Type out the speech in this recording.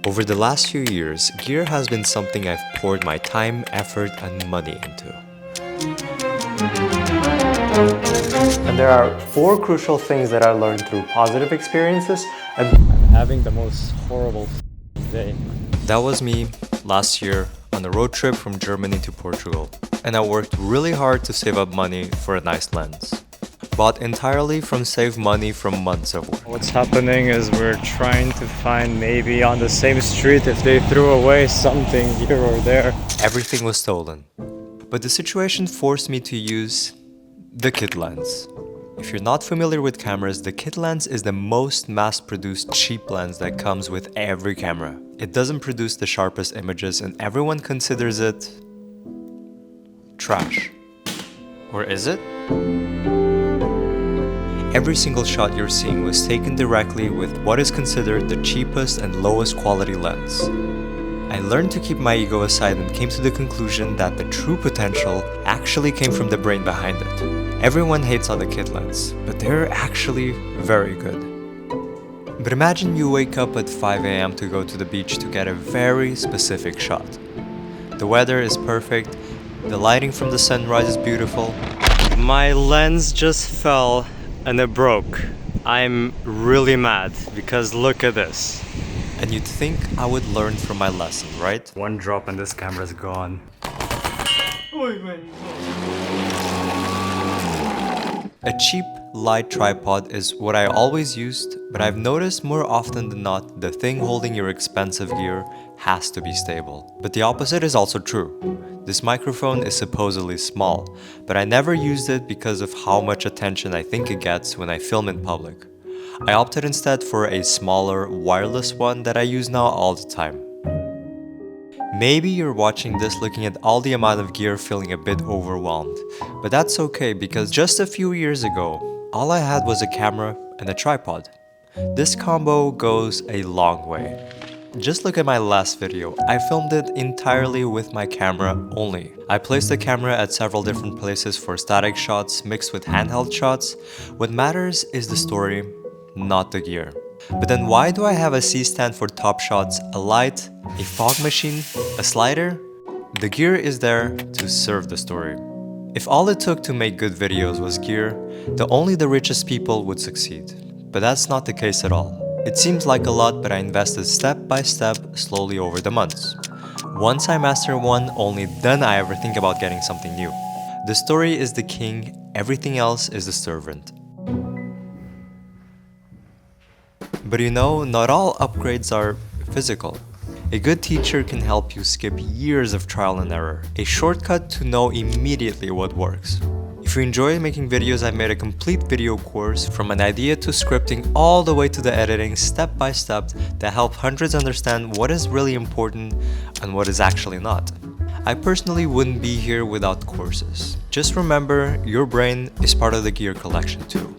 Over the last few years, gear has been something I've poured my time, effort, and money into. And there are 4 crucial things that I learned through positive experiences, and I'm having the most horrible day. That was me last year on a road trip from Germany to Portugal, and I worked really hard to save up money for a nice lens. Bought entirely from saved money from months of work. What's happening is we're trying to find maybe on the same street if they threw away something here or there. Everything was stolen. But the situation forced me to use the kit lens. If you're not familiar with cameras, the kit lens is the most mass-produced cheap lens that comes with every camera. It doesn't produce the sharpest images and everyone considers it trash. Or is it? Every single shot you're seeing was taken directly with what is considered the cheapest and lowest quality lens. I learned to keep my ego aside and came to the conclusion that the true potential actually came from the brain behind it. Everyone hates on the kit lens, but they're actually very good. But imagine you wake up at 5 a.m. to go to the beach to get a very specific shot. The weather is perfect, the lighting from the sunrise is beautiful. My lens just fell and it broke. I'm really mad because look at this. And you'd think I would learn from my lesson, right? One drop and this camera's gone. A cheap, light tripod is what I always used, but I've noticed more often than not, the thing holding your expensive gear has to be stable. But the opposite is also true. This microphone is supposedly small, but I never used it because of how much attention I think it gets when I film in public. I opted instead for a smaller, wireless one that I use now all the time. Maybe you're watching this looking at all the amount of gear feeling a bit overwhelmed, but that's okay because just a few years ago, all I had was a camera and a tripod. This combo goes a long way. Just look at my last video. I filmed it entirely with my camera only. I placed the camera at several different places for static shots mixed with handheld shots. What matters is the story, not the gear. But then why do I have a C-stand for top shots, a light, a fog machine, a slider? The gear is there to serve the story. If all it took to make good videos was gear, then only the richest people would succeed. But that's not the case at all. It seems like a lot, but I invested step by step, slowly over the months. Once I master one, only then I ever think about getting something new. The story is the king, everything else is the servant. But you know, not all upgrades are physical. A good teacher can help you skip years of trial and error, a shortcut to know immediately what works. If you enjoy making videos, I made a complete video course from an idea to scripting all the way to the editing step by step that help hundreds understand what is really important and what is actually not. I personally wouldn't be here without courses. Just remember, your brain is part of the gear collection too.